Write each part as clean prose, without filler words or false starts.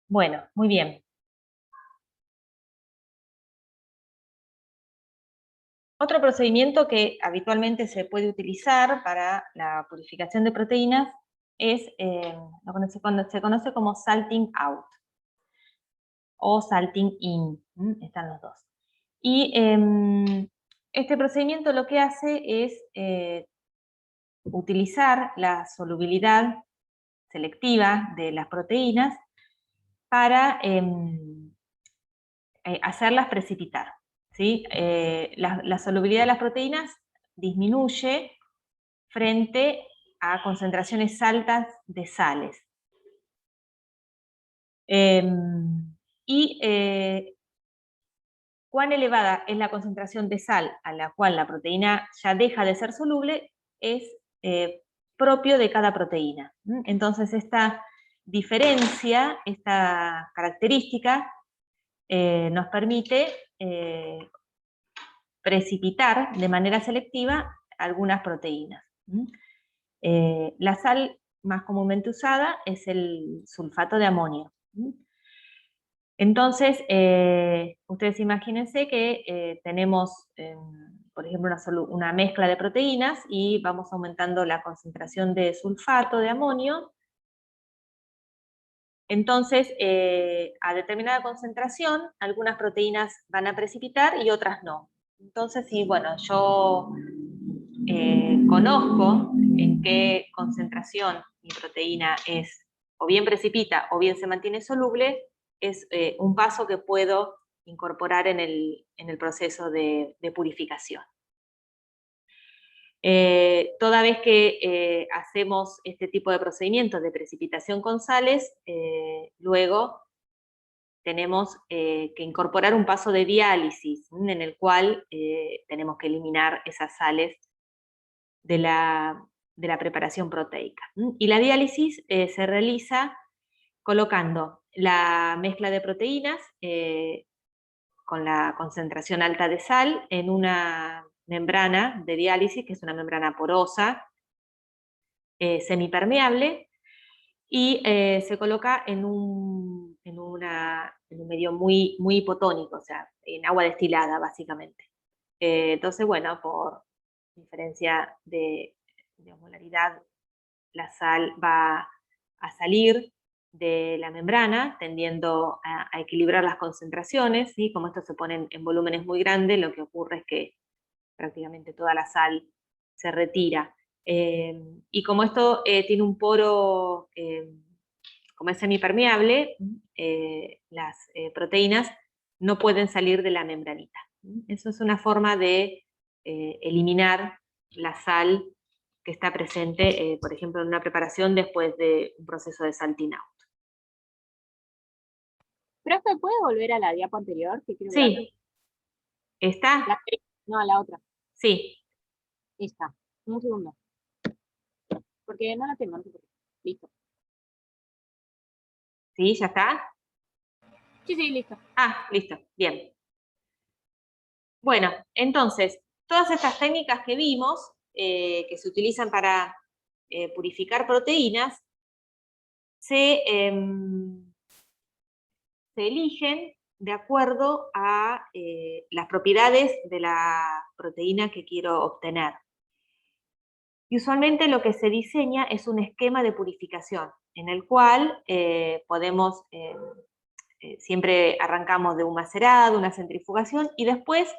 Bueno, muy bien. Otro procedimiento que habitualmente se puede utilizar para la purificación de proteínas es cuando se conoce como salting out o salting in, están los dos. Y este procedimiento lo que hace es utilizar la solubilidad selectiva de las proteínas para hacerlas precipitar. ¿Sí? La solubilidad de las proteínas disminuye frente a concentraciones altas de sales. Cuán elevada es la concentración de sal a la cual la proteína ya deja de ser soluble es propio de cada proteína. Entonces esta diferencia, esta característica nos permite precipitar de manera selectiva algunas proteínas. La sal más comúnmente usada es el sulfato de amonio. Entonces, ustedes imagínense que tenemos, por ejemplo, una mezcla de proteínas y vamos aumentando la concentración de sulfato de amonio. Entonces, a determinada concentración, algunas proteínas van a precipitar y otras no. Entonces, si bueno, yo conozco en qué concentración mi proteína es o bien precipita o bien se mantiene soluble, es un paso que puedo incorporar en el proceso de purificación. Toda vez que hacemos este tipo de procedimientos de precipitación con sales, luego tenemos que incorporar un paso de diálisis, en el cual tenemos que eliminar esas sales de la preparación proteica. Y la diálisis se realiza colocando la mezcla de proteínas con la concentración alta de sal en una membrana de diálisis, que es una membrana porosa, semipermeable, y se coloca en un medio muy, muy hipotónico, o sea, en agua destilada, básicamente. Entonces, bueno, por diferencia de osmolaridad, la sal va a salir de la membrana, tendiendo a equilibrar las concentraciones, ¿sí? Como esto se pone en volúmenes muy grandes, lo que ocurre es que prácticamente toda la sal se retira. Y como esto tiene un poro, como es semipermeable, las proteínas no pueden salir de la membranita. Eso es una forma de eliminar la sal que está presente, por ejemplo, en una preparación después de un proceso de salting out. ¿Profe, puede volver a la diapo anterior? Que quiero Sí. ver. ¿Está? No, a la otra. Sí. Esta. Un segundo. Porque no la tengo, no sé por qué. Listo. ¿Sí? ¿Ya está? Sí, listo. Ah, listo. Bien. Bueno, entonces, todas estas técnicas que vimos, que se utilizan para purificar proteínas, se eligen de acuerdo a las propiedades de la proteína que quiero obtener. Y usualmente lo que se diseña es un esquema de purificación, en el cual podemos, siempre arrancamos de un macerado, una centrifugación, y después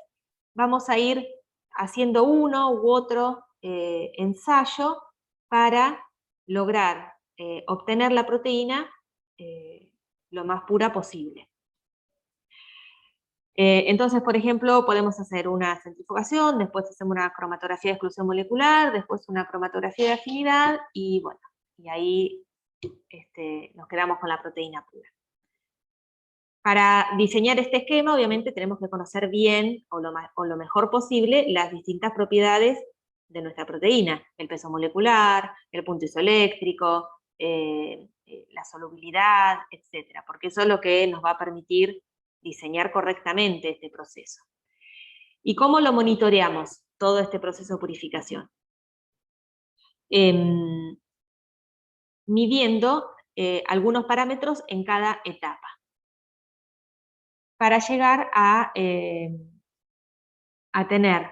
vamos a ir haciendo uno u otro ensayo para lograr obtener la proteína lo más pura posible. Entonces, por ejemplo, podemos hacer una centrifugación, después hacemos una cromatografía de exclusión molecular, después una cromatografía de afinidad, y bueno, y ahí nos quedamos con la proteína pura. Para diseñar este esquema, obviamente tenemos que conocer bien, o lo mejor posible, las distintas propiedades de nuestra proteína, el peso molecular, el punto isoeléctrico, la solubilidad, etcétera, porque eso es lo que nos va a permitir diseñar correctamente este proceso. ¿Y cómo lo monitoreamos, todo este proceso de purificación? Midiendo algunos parámetros en cada etapa, para llegar a tener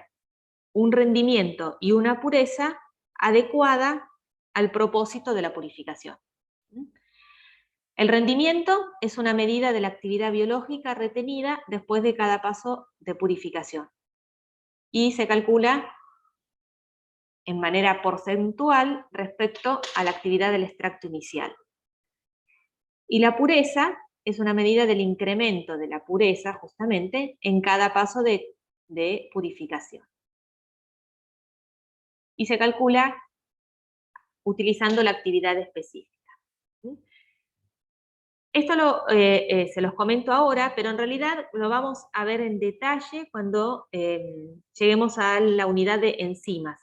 un rendimiento y una pureza adecuada al propósito de la purificación. El rendimiento es una medida de la actividad biológica retenida después de cada paso de purificación y se calcula en manera porcentual respecto a la actividad del extracto inicial. Y la pureza es una medida del incremento de la pureza, justamente, en cada paso de purificación. Y se calcula utilizando la actividad específica. Esto se los comento ahora, pero en realidad lo vamos a ver en detalle cuando lleguemos a la unidad de enzimas,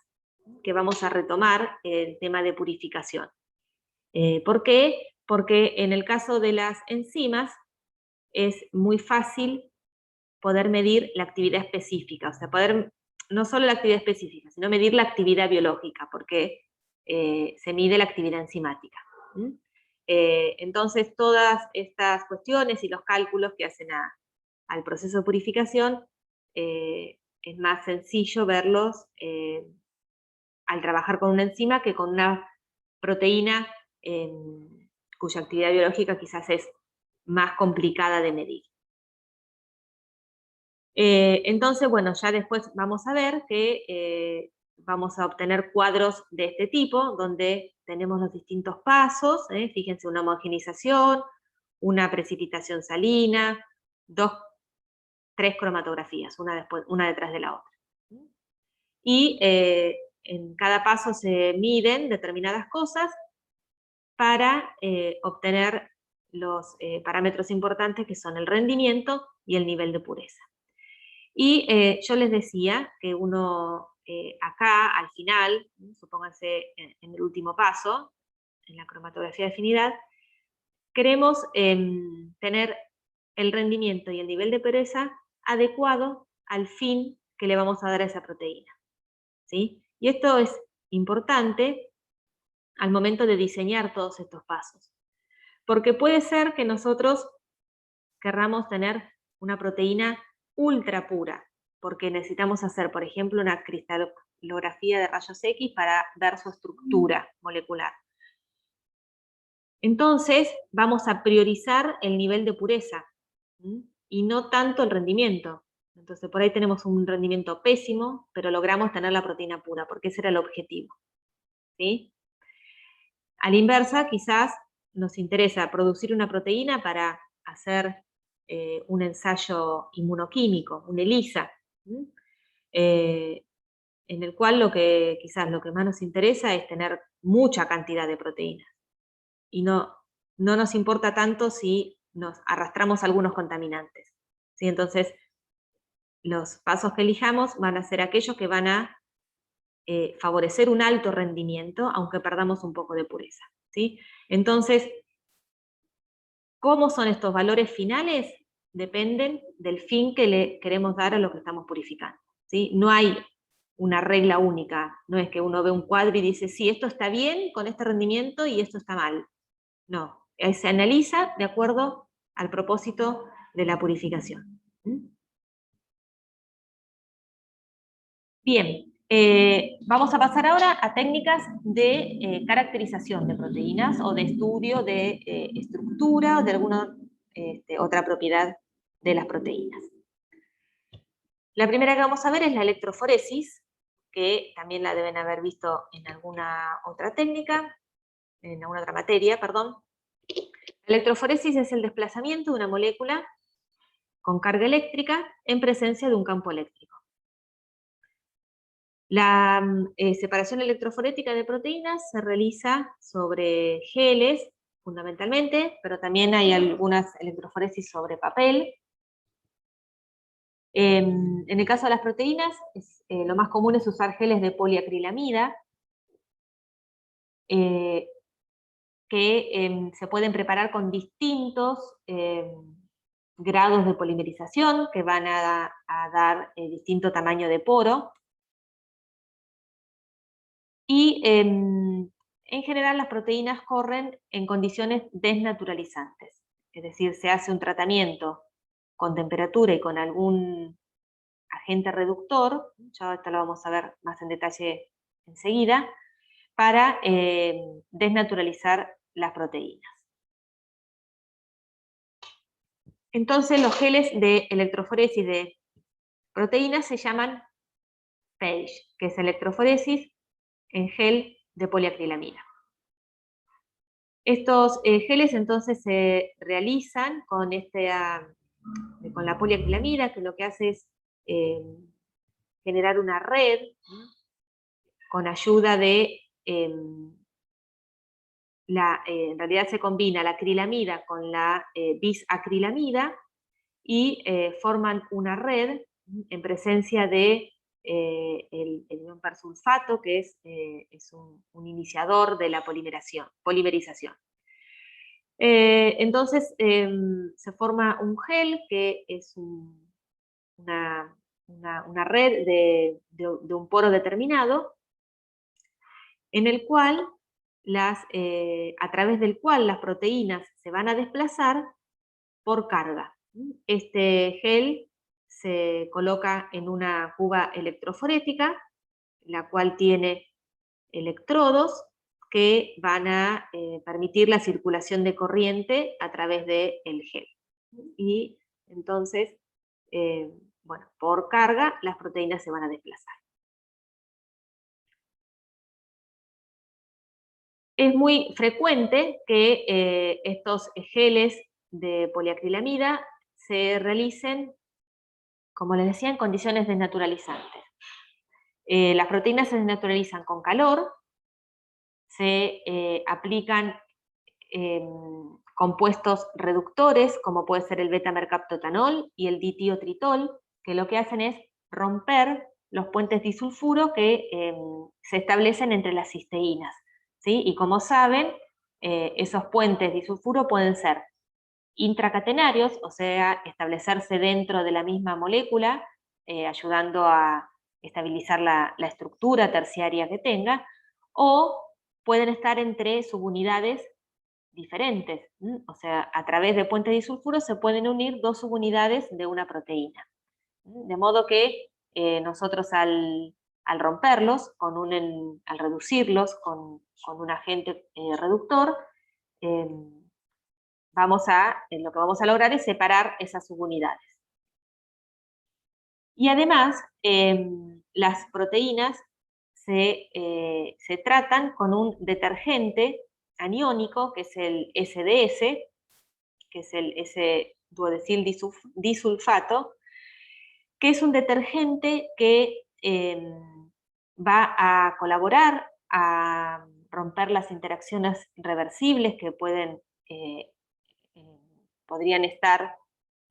que vamos a retomar el tema de purificación. ¿Por qué? Porque en el caso de las enzimas es muy fácil poder medir la actividad específica, o sea, poder, no solo la actividad específica, sino medir la actividad biológica, porque se mide la actividad enzimática. Entonces, todas estas cuestiones y los cálculos que hacen al proceso de purificación, es más sencillo verlos al trabajar con una enzima que con una proteína cuya actividad biológica quizás es más complicada de medir. Entonces, bueno, ya después vamos a ver que vamos a obtener cuadros de este tipo, donde tenemos los distintos pasos, fíjense, una homogenización, una precipitación salina, tres cromatografías, una detrás de la otra. Y en cada paso se miden determinadas cosas para obtener los parámetros importantes, que son el rendimiento y el nivel de pureza. Y yo les decía que uno acá, al final, supónganse en el último paso, en la cromatografía de afinidad, queremos tener el rendimiento y el nivel de pureza adecuado al fin que le vamos a dar a esa proteína, ¿sí? Y esto es importante al momento de diseñar todos estos pasos, porque puede ser que nosotros querramos tener una proteína ultra pura, porque necesitamos hacer, por ejemplo, una cristalografía de rayos X para ver su estructura molecular. Entonces, vamos a priorizar el nivel de pureza, y no tanto el rendimiento. Entonces, por ahí tenemos un rendimiento pésimo, pero logramos tener la proteína pura, porque ese era el objetivo, ¿sí? A la inversa, quizás nos interesa producir una proteína para hacer un ensayo inmunoquímico, un ELISA, en el cual quizás lo que más nos interesa es tener mucha cantidad de proteínas. Y no nos importa tanto si nos arrastramos algunos contaminantes, ¿sí? Entonces, los pasos que elijamos van a ser aquellos que van a favorecer un alto rendimiento, aunque perdamos un poco de pureza, ¿sí? Entonces, ¿cómo son estos valores finales? Dependen del fin que le queremos dar a lo que estamos purificando, ¿sí? No hay una regla única, no es que uno ve un cuadro y dice, sí, esto está bien con este rendimiento y esto está mal. No, se analiza de acuerdo al propósito de la purificación. Bien, vamos a pasar ahora a técnicas de caracterización de proteínas o de estudio de estructura o de alguna otra propiedad de las proteínas. La primera que vamos a ver es la electroforesis, que también la deben haber visto en alguna otra técnica, en alguna otra materia, perdón. La electroforesis es el desplazamiento de una molécula con carga eléctrica en presencia de un campo eléctrico. La separación electroforética de proteínas se realiza sobre geles, fundamentalmente, pero también hay algunas electroforesis sobre papel. En el caso de las proteínas, lo más común es usar geles de poliacrilamida, que se pueden preparar con distintos grados de polimerización, que van a dar distinto tamaño de poro. Y En general las proteínas corren en condiciones desnaturalizantes, es decir, se hace un tratamiento con temperatura y con algún agente reductor, ya esto lo vamos a ver más en detalle enseguida, para desnaturalizar las proteínas. Entonces los geles de electroforesis de proteínas se llaman PAGE, que es electroforesis en gel de poliacrilamida. Estos geles entonces se realizan con la poliacrilamida, que lo que hace es generar una red con ayuda de, en realidad se combina la acrilamida con la bisacrilamida y forman una red en presencia de el ion persulfato, que es un iniciador de la polimerización. Entonces se forma un gel que es una red de un poro determinado, en el cual a través del cual las proteínas se van a desplazar por carga. Este gel se coloca en una cuba electroforética, la cual tiene electrodos que van a permitir la circulación de corriente a través del gel. Y entonces, bueno, por carga las proteínas se van a desplazar. Es muy frecuente que estos geles de poliacrilamida se realicen, como les decía, en condiciones desnaturalizantes. Las proteínas se desnaturalizan con calor, se aplican compuestos reductores, como puede ser el beta-mercaptoetanol y el dithiotritol, que lo que hacen es romper los puentes disulfuro que se establecen entre las cisteínas, ¿sí? Y como saben, esos puentes disulfuro pueden ser intracatenarios, o sea, establecerse dentro de la misma molécula, ayudando a estabilizar la estructura terciaria que tenga, o pueden estar entre subunidades diferentes, o sea, a través de puentes disulfuro se pueden unir dos subunidades de una proteína. De modo que nosotros al romperlos, al reducirlos con un agente reductor, lo que vamos a lograr es separar esas subunidades. Y además, las proteínas se tratan con un detergente aniónico, que es el SDS, que es el S-duodecil disulfato, que es un detergente que va a colaborar a romper las interacciones reversibles que podrían estar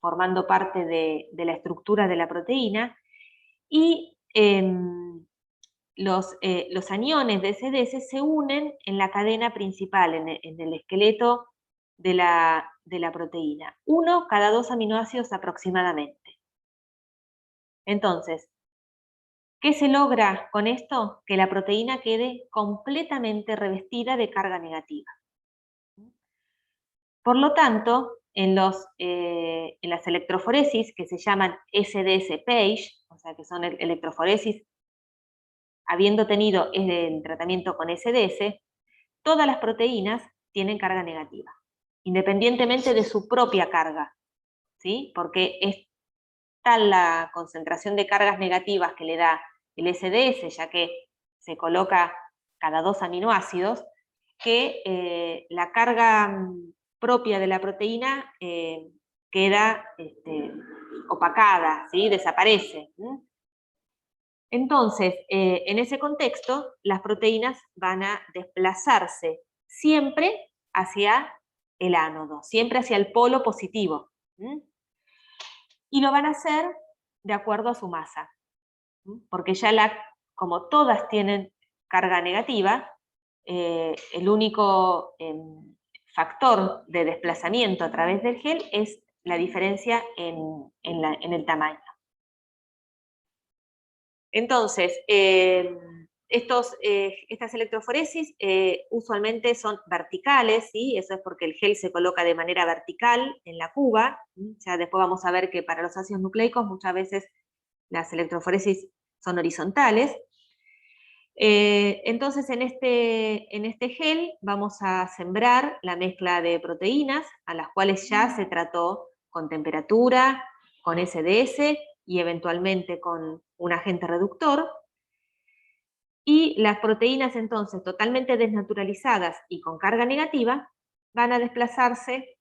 formando parte de la estructura de la proteína, y los aniones de SDS se unen en la cadena principal, en el esqueleto de la proteína, uno cada 2 aminoácidos aproximadamente. Entonces, ¿qué se logra con esto? Que la proteína quede completamente revestida de carga negativa. Por lo tanto, en las electroforesis que se llaman SDS-PAGE, o sea que son electroforesis habiendo tenido el tratamiento con SDS, todas las proteínas tienen carga negativa, independientemente de su propia carga, ¿sí? Porque es tal la concentración de cargas negativas que le da el SDS, ya que se coloca cada 2 aminoácidos, que la carga propia de la proteína queda opacada, ¿sí? Desaparece. Entonces, en ese contexto, las proteínas van a desplazarse siempre hacia el ánodo, siempre hacia el polo positivo. Y lo van a hacer de acuerdo a su masa, porque como todas tienen carga negativa, el único factor de desplazamiento a través del gel es la diferencia en el tamaño. Entonces, Estas electroforesis usualmente son verticales, ¿sí? Eso es porque el gel se coloca de manera vertical en la cuba. Ya después vamos a ver que para los ácidos nucleicos muchas veces las electroforesis son horizontales. Entonces en este gel vamos a sembrar la mezcla de proteínas a las cuales ya se trató con temperatura, con SDS y eventualmente con un agente reductor. Y las proteínas entonces totalmente desnaturalizadas y con carga negativa van a desplazarse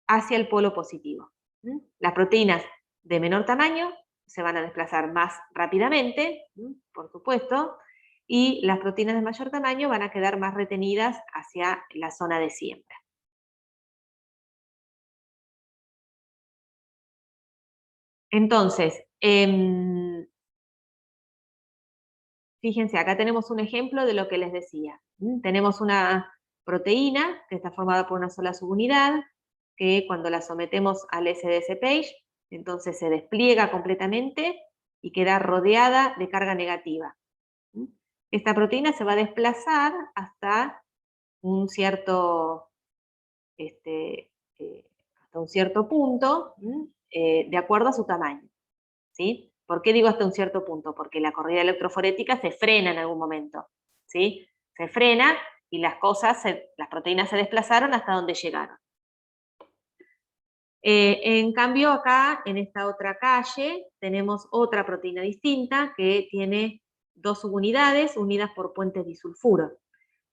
hacia el polo positivo. Las proteínas de menor tamaño se van a desplazar más rápidamente, por supuesto, y las proteínas de mayor tamaño van a quedar más retenidas hacia la zona de siembra. Entonces, fíjense, acá tenemos un ejemplo de lo que les decía. Tenemos una proteína que está formada por una sola subunidad, que cuando la sometemos al SDS page, entonces se despliega completamente y queda rodeada de carga negativa. Esta proteína se va a desplazar hasta un cierto, hasta un cierto punto, de acuerdo a su tamaño, ¿sí? ¿Por qué digo hasta un cierto punto? Porque la corrida electroforética se frena en algún momento, ¿sí? Se frena y las proteínas se desplazaron hasta donde llegaron. En cambio acá, en esta otra calle, tenemos otra proteína distinta que tiene dos subunidades unidas por puentes disulfuro.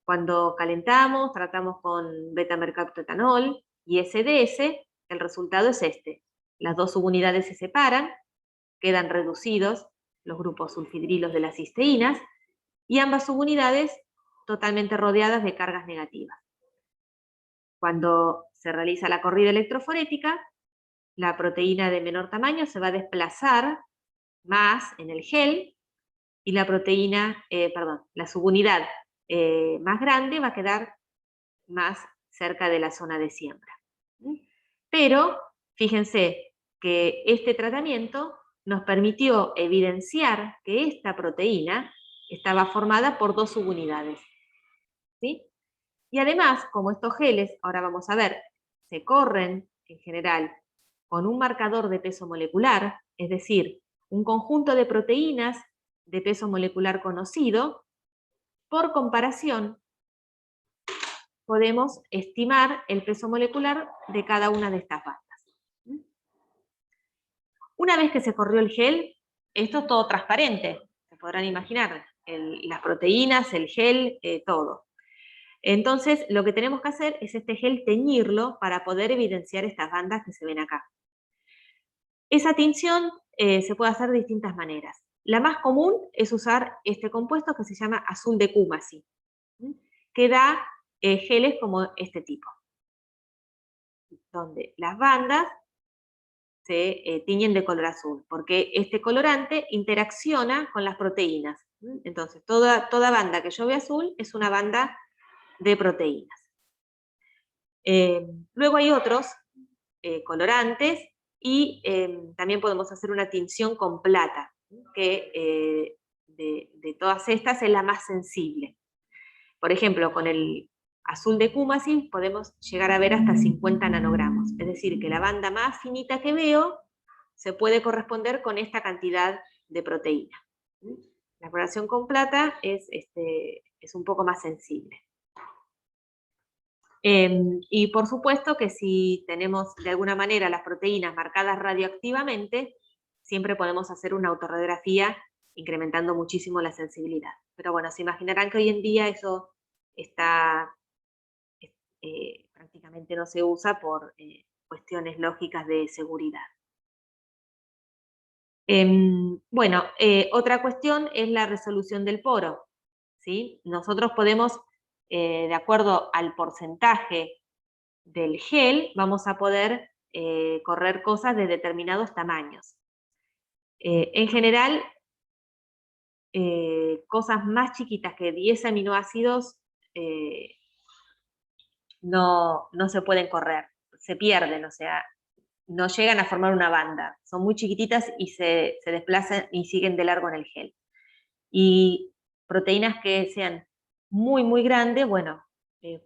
Cuando calentamos, tratamos con beta-mercaptoetanol y SDS, el resultado es este. Las dos subunidades se separan, quedan reducidos los grupos sulfidrilos de las cisteínas y ambas subunidades totalmente rodeadas de cargas negativas. Cuando se realiza la corrida electroforética, la proteína de menor tamaño se va a desplazar más en el gel y la la subunidad más grande va a quedar más cerca de la zona de siembra. Pero fíjense que este tratamiento nos permitió evidenciar que esta proteína estaba formada por dos subunidades, ¿sí? Y además, como estos geles, ahora vamos a ver, se corren en general con un marcador de peso molecular, es decir, un conjunto de proteínas de peso molecular conocido, por comparación, podemos estimar el peso molecular de cada una de estas bandas. Una vez que se corrió el gel, esto es todo transparente, se podrán imaginar, las proteínas, el gel, todo. Entonces, lo que tenemos que hacer es este gel teñirlo para poder evidenciar estas bandas que se ven acá. Esa tinción se puede hacer de distintas maneras. La más común es usar este compuesto que se llama azul de Kumasi, que da geles como este tipo, donde las bandas se tiñen de color azul, porque este colorante interacciona con las proteínas. Entonces, toda banda que yo vea azul es una banda de proteínas. Luego hay otros colorantes y también podemos hacer una tinción con plata, que de todas estas es la más sensible. Por ejemplo, con el azul de Kumasi podemos llegar a ver hasta 50 nanogramos, es decir, que la banda más finita que veo se puede corresponder con esta cantidad de proteína. La coloración con plata es un poco más sensible. Y por supuesto que si tenemos de alguna manera las proteínas marcadas radioactivamente, siempre podemos hacer una autorradiografía incrementando muchísimo la sensibilidad. Pero bueno, se imaginarán que hoy en día eso prácticamente no se usa por cuestiones lógicas de seguridad. Bueno, otra cuestión es la resolución del poro, ¿sí? Nosotros podemos, de acuerdo al porcentaje del gel, vamos a poder correr cosas de determinados tamaños. En general, cosas más chiquitas que 10 aminoácidos no se pueden correr, se pierden, o sea, no llegan a formar una banda, son muy chiquititas y se desplazan y siguen de largo en el gel. Y proteínas que sean muy, muy grandes, bueno,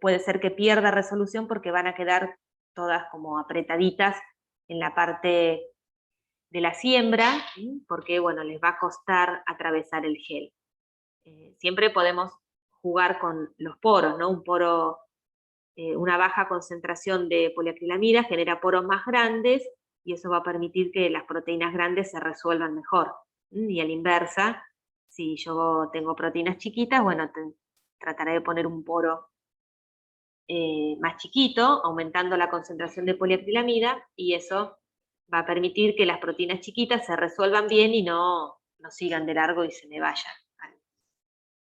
puede ser que pierda resolución porque van a quedar todas como apretaditas en la parte de la siembra, porque bueno, les va a costar atravesar el gel. Siempre podemos jugar con los poros, ¿no? Un poro, una baja concentración de poliacrilamida genera poros más grandes y eso va a permitir que las proteínas grandes se resuelvan mejor. Y a la inversa, si yo tengo proteínas chiquitas, bueno, trataré de poner un poro más chiquito, aumentando la concentración de poliacrilamida, y eso va a permitir que las proteínas chiquitas se resuelvan bien y no sigan de largo y se me vayan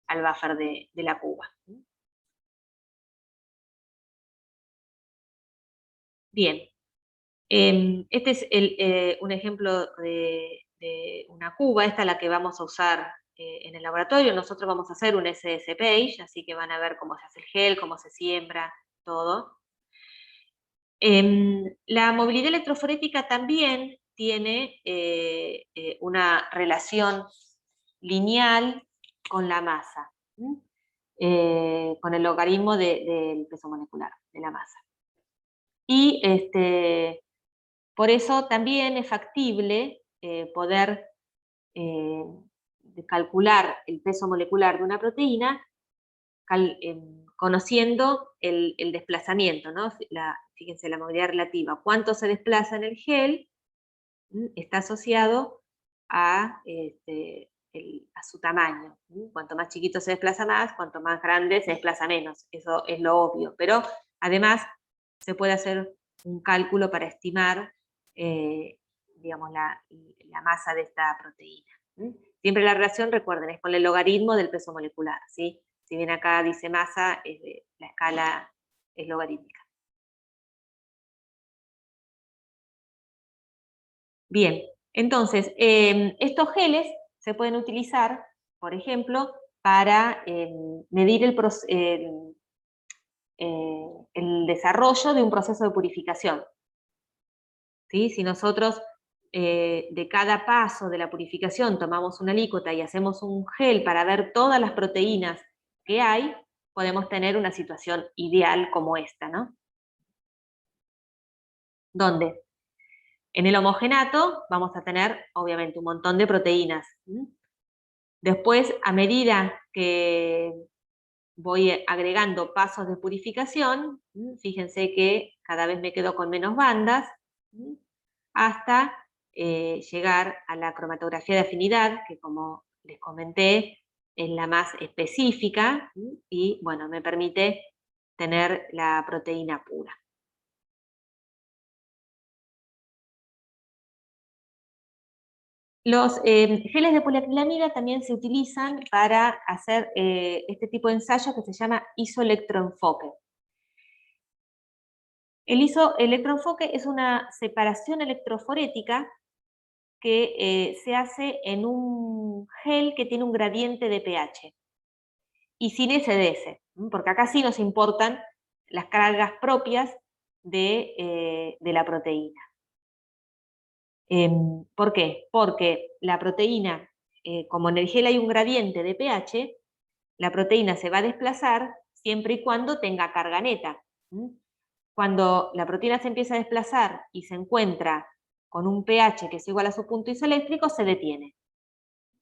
al buffer de la cuba. Bien, este es un ejemplo de una cuba, esta es la que vamos a usar en el laboratorio. Nosotros vamos a hacer un SS page, así que van a ver cómo se hace el gel, cómo se siembra, todo. La movilidad electroforética también tiene una relación lineal con la masa, con el logaritmo del peso molecular de la masa. Y por eso también es factible poder calcular el peso molecular de una proteína conociendo el desplazamiento, ¿no? Fíjense, la movilidad relativa. Cuánto se desplaza en el gel está asociado a, a su tamaño. Cuanto más chiquito se desplaza más, cuanto más grande se desplaza menos. Eso es lo obvio. Pero además se puede hacer un cálculo para estimar, digamos, la masa de esta proteína. Siempre la relación, recuerden, es con el logaritmo del peso molecular, ¿sí? Si bien acá dice masa, la escala es logarítmica. Bien, entonces, estos geles se pueden utilizar, por ejemplo, para medir el desarrollo de un proceso de purificación. ¿Sí? Si nosotros de cada paso de la purificación tomamos una alícuota y hacemos un gel para ver todas las proteínas que hay, podemos tener una situación ideal como esta, ¿no? Donde en el homogenato vamos a tener, obviamente, un montón de proteínas. Después, a medida que voy agregando pasos de purificación, fíjense que cada vez me quedo con menos bandas, hasta llegar a la cromatografía de afinidad, que como les comenté, es la más específica, y bueno, me permite tener la proteína pura. Los geles de poliacrilamida también se utilizan para hacer este tipo de ensayos que se llama isoelectroenfoque. El isoelectroenfoque es una separación electroforética que se hace en un gel que tiene un gradiente de pH y sin SDS, porque acá sí nos importan las cargas propias de la proteína. ¿Por qué? Porque la proteína, como en el gel hay un gradiente de pH, la proteína se va a desplazar siempre y cuando tenga carga neta. Cuando la proteína se empieza a desplazar y se encuentra con un pH que es igual a su punto isoeléctrico, se detiene.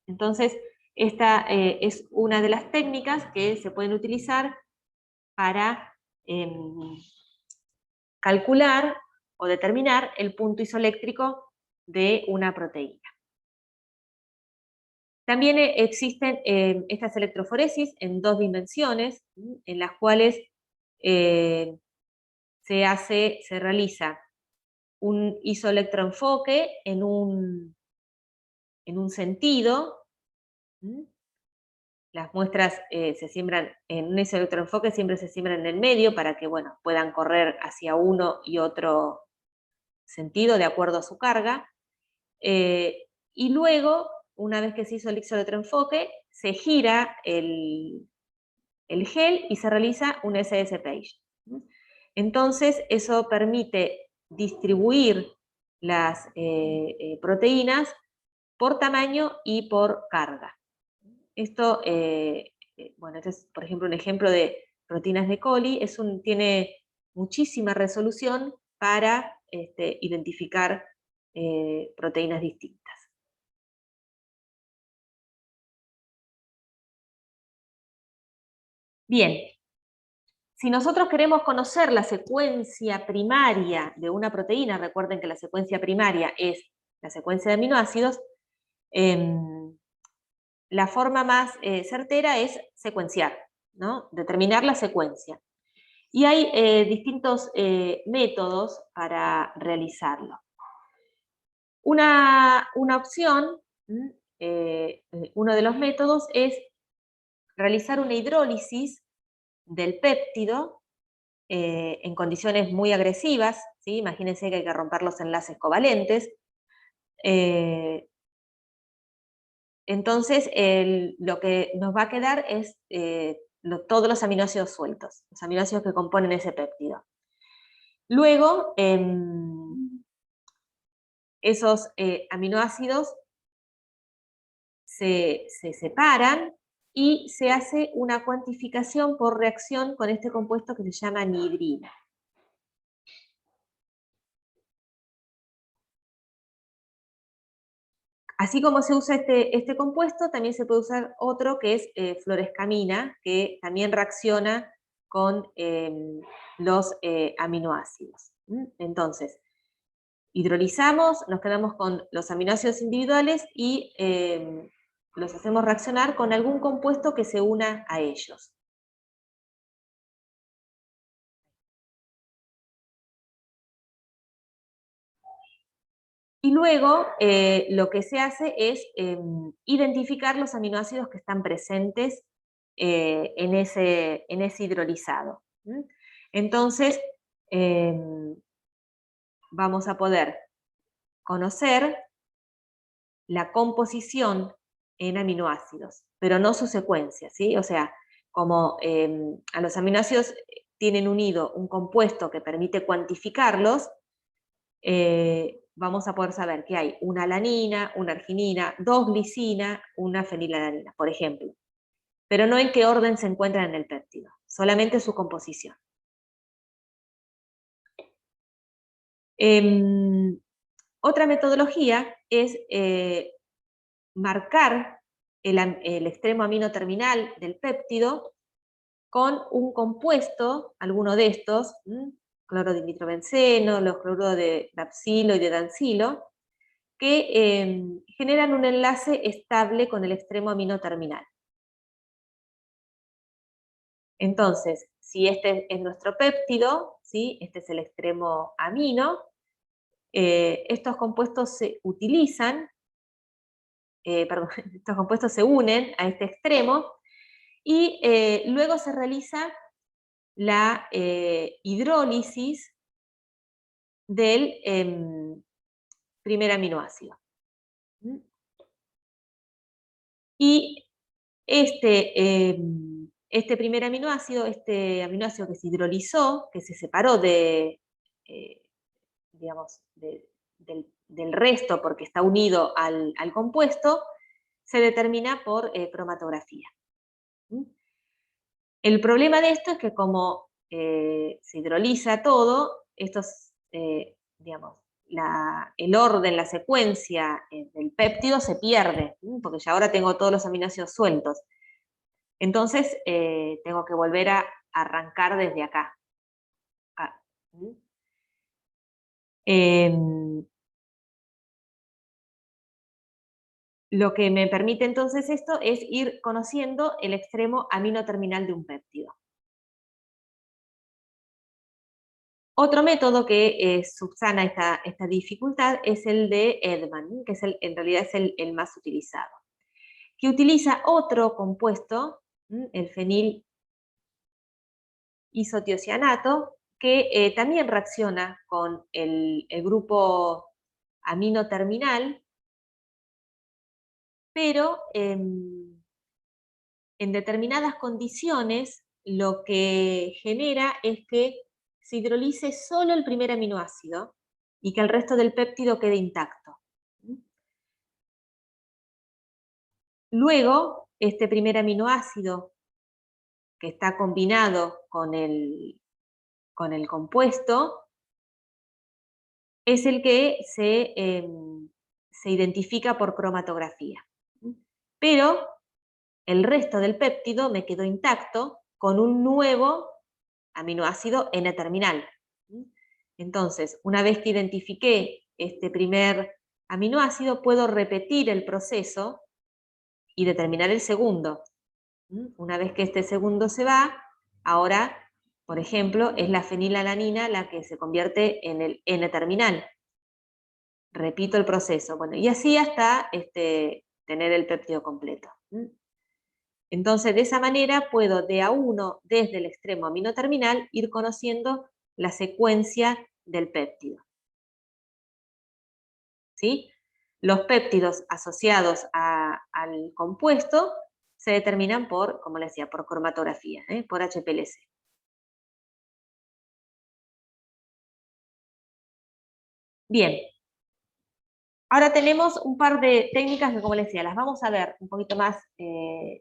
Entonces, esta es una de las técnicas que se pueden utilizar para calcular o determinar el punto isoeléctrico de una proteína. También existen estas electroforesis en 2 dimensiones, en las cuales se realiza un isoelectroenfoque en un sentido. Las muestras se siembran en un isoelectroenfoque, siempre se siembran en el medio para que, bueno, puedan correr hacia uno y otro sentido de acuerdo a su carga. Y luego, una vez que se hizo el isoelectroenfoque, se gira el gel y se realiza un SS page. Entonces, eso permite distribuir las proteínas por tamaño y por carga. Esto, bueno, este es, por ejemplo, un ejemplo de proteínas de coli, tiene muchísima resolución para identificar proteínas distintas. Bien, si nosotros queremos conocer la secuencia primaria de una proteína, recuerden que la secuencia primaria es la secuencia de aminoácidos, la forma más certera es secuenciar, ¿no? Determinar la secuencia. Y hay distintos métodos para realizarlo. Una opción, uno de los métodos es realizar una hidrólisis del péptido en condiciones muy agresivas, ¿sí? Imagínense que hay que romper los enlaces covalentes. Entonces, lo que nos va a quedar es todos los aminoácidos sueltos, los aminoácidos que componen ese péptido. Luego, esos aminoácidos se separan y se hace una cuantificación por reacción con este compuesto que se llama anhidrina. Así como se usa este compuesto, también se puede usar otro que es fluorescamina, que también reacciona con los aminoácidos. Entonces, hidrolizamos, nos quedamos con los aminoácidos individuales y los hacemos reaccionar con algún compuesto que se una a ellos. Y luego lo que se hace es identificar los aminoácidos que están presentes en ese hidrolizado. Entonces, vamos a poder conocer la composición en aminoácidos, pero no su secuencia, ¿sí? O sea, como a los aminoácidos tienen unido un compuesto que permite cuantificarlos, vamos a poder saber que hay una alanina, una arginina, dos glicina, una fenilalanina, por ejemplo. Pero no en qué orden se encuentran en el péptido, solamente su composición. Otra metodología es marcar el extremo amino terminal del péptido con un compuesto, alguno de estos, clorodimetilbenceno, los cloruros de dapsilo y de dancilo, que generan un enlace estable con el extremo amino terminal. Entonces, si este es nuestro péptido, ¿sí? Este es el extremo amino, estos compuestos se utilizan, estos compuestos se unen a este extremo y luego se realiza la hidrólisis del primer aminoácido. Y este primer aminoácido, este aminoácido que se hidrolizó, que se separó digamos, del resto porque está unido al compuesto, se determina por cromatografía. El problema de esto es que como se hidroliza todo, digamos, el orden, la secuencia del péptido se pierde, porque ya ahora tengo todos los aminoácidos sueltos. Entonces, tengo que volver a arrancar desde acá. Lo que me permite entonces esto es ir conociendo el extremo amino terminal de un péptido. Otro método que subsana esta dificultad es el de Edman, que en realidad es el más utilizado, que utiliza otro compuesto, el fenil isotiocianato, que también reacciona con el grupo amino terminal, pero en determinadas condiciones lo que genera es que se hidrolice solo el primer aminoácido y que el resto del péptido quede intacto. Luego, este primer aminoácido que está combinado con el compuesto es el que se identifica por cromatografía. Pero el resto del péptido me quedó intacto con un nuevo aminoácido N-terminal. Entonces, una vez que identifiqué este primer aminoácido, puedo repetir el proceso y determinar el segundo. Una vez que este segundo se va, ahora, por ejemplo, es la fenilalanina la que se convierte en el N-terminal. Repito el proceso. Bueno, y así hasta tener el péptido completo. Entonces, de esa manera puedo de a uno, desde el extremo aminoterminal, ir conociendo la secuencia del péptido. ¿Sí? Los péptidos asociados al compuesto se determinan por, como les decía, por cromatografía, por HPLC. Bien. Ahora tenemos un par de técnicas que, como les decía, las vamos a ver un poquito más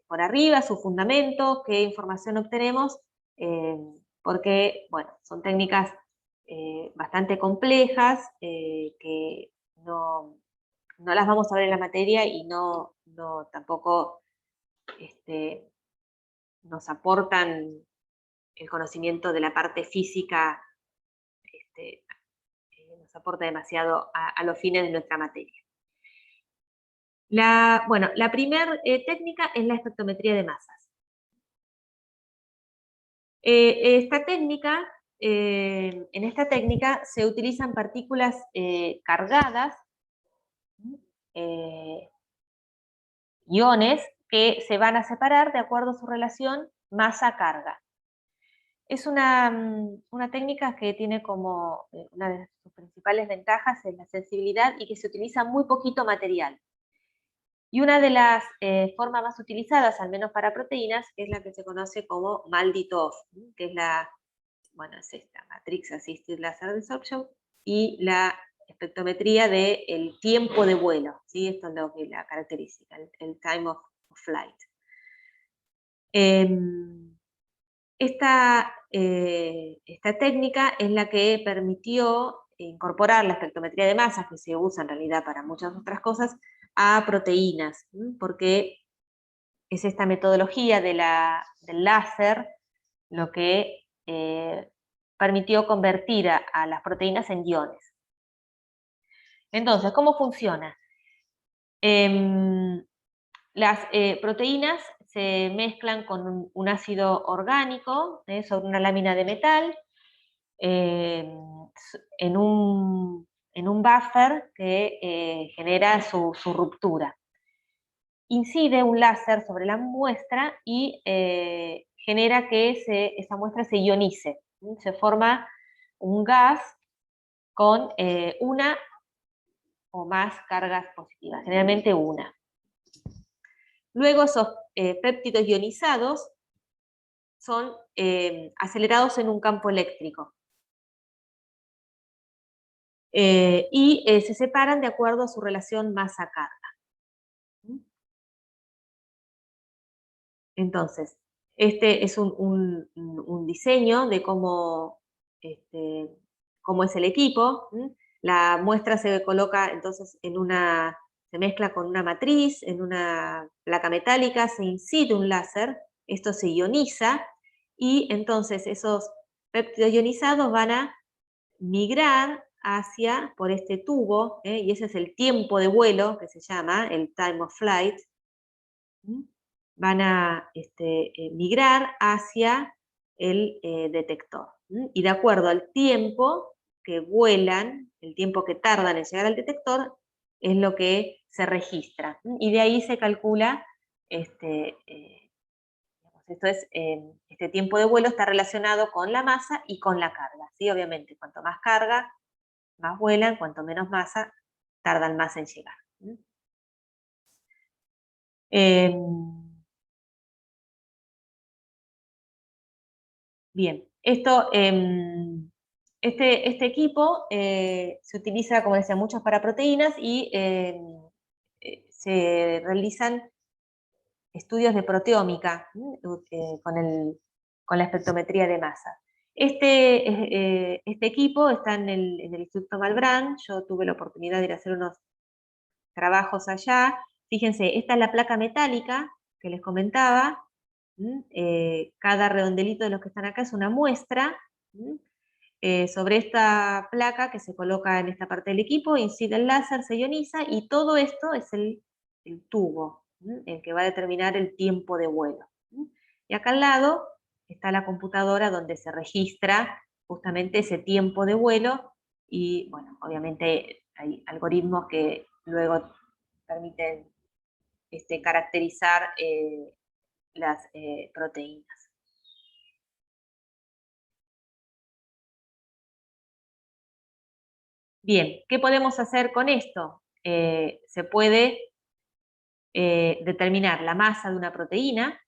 por arriba, su fundamento, qué información obtenemos, porque, bueno, son técnicas bastante complejas que no las vamos a ver en la materia y no tampoco nos aportan el conocimiento de la parte física, nos aporta demasiado a los fines de nuestra materia. La primera técnica es la espectrometría de masas. En esta técnica se utilizan partículas cargadas, iones, que se van a separar de acuerdo a su relación masa-carga. Es una técnica que tiene como una de sus principales ventajas es la sensibilidad y que se utiliza muy poquito material. Y una de las formas más utilizadas, al menos para proteínas, es la que se conoce como MALDI-TOF, que es es esta, Matrix Assisted Laser Desorption, y la espectrometría del tiempo de vuelo, ¿sí? Esto es lo que la característica, el time of flight. Esta técnica es la que permitió incorporar la espectrometría de masas, que se usa en realidad para muchas otras cosas, a proteínas, porque es esta metodología del láser lo que permitió convertir a las proteínas en iones. Entonces, ¿cómo funciona? Las proteínas se mezclan con un ácido orgánico sobre una lámina de metal en un buffer que genera su ruptura. Incide un láser sobre la muestra y genera que esa muestra se ionice. Se forma un gas con una o más cargas positivas, generalmente una. Luego esos péptidos ionizados son acelerados en un campo eléctrico y se separan de acuerdo a su relación masa-carga. Entonces, este es un diseño de cómo es el equipo. La muestra se coloca entonces se mezcla con una matriz, en una placa metálica, se incide un láser, esto se ioniza, y entonces esos péptidos ionizados van a migrar por este tubo, y ese es el tiempo de vuelo, que se llama el time of flight. Van a migrar hacia el detector. Y de acuerdo al tiempo que vuelan, el tiempo que tardan en llegar al detector, es lo que se registra. Y de ahí se calcula, este tiempo de vuelo está relacionado con la masa y con la carga. ¿Sí? Obviamente, cuanto más carga, más vuelan, cuanto menos masa, tardan más en llegar. Bien, esto Este equipo se utiliza, como decía, muchos para proteínas y se realizan estudios de proteómica con la espectrometría de masa. Este equipo está en el Instituto Malbrán. Yo tuve la oportunidad de ir a hacer unos trabajos allá. Fíjense, esta es la placa metálica que les comentaba. Cada redondelito de los que están acá es una muestra. Sobre esta placa que se coloca en esta parte del equipo, incide el láser, se ioniza, y todo esto es el tubo, el que va a determinar el tiempo de vuelo. Y acá al lado está la computadora donde se registra justamente ese tiempo de vuelo, y bueno, obviamente hay algoritmos que luego permiten caracterizar las proteínas. Bien, ¿qué podemos hacer con esto? Se puede determinar la masa de una proteína,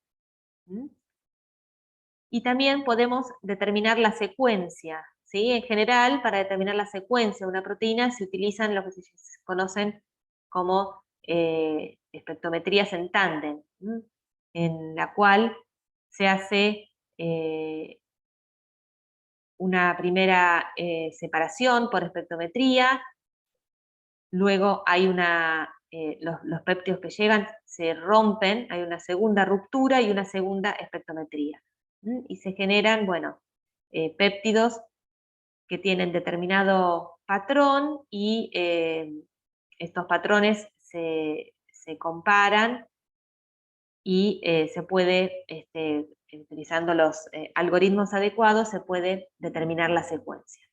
y también podemos determinar la secuencia, ¿sí? En general, para determinar la secuencia de una proteína se utilizan lo que se conocen como espectrometrías en tándem, en la cual se hace una primera separación por espectrometría. Luego hay los péptidos que llegan se rompen, hay una segunda ruptura y una segunda espectrometría. Y se generan, bueno, péptidos que tienen determinado patrón, y estos patrones se comparan, y se puede, utilizando los algoritmos adecuados, se puede determinar la secuencia.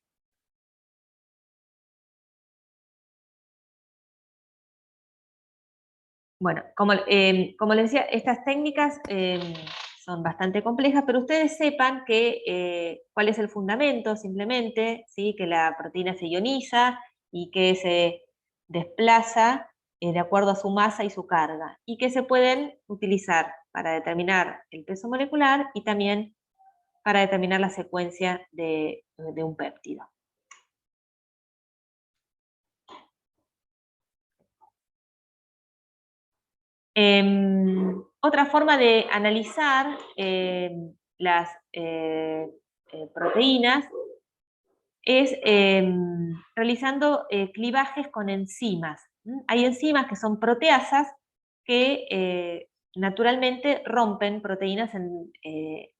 Bueno, como les decía, estas técnicas son bastante complejas, pero ustedes sepan cuál es el fundamento, simplemente, ¿sí? Que la proteína se ioniza y que se desplaza de acuerdo a su masa y su carga, y que se pueden utilizar para determinar el peso molecular y también para determinar la secuencia de un péptido. Otra forma de analizar las proteínas es realizando clivajes con enzimas. Hay enzimas que son proteasas que naturalmente rompen proteínas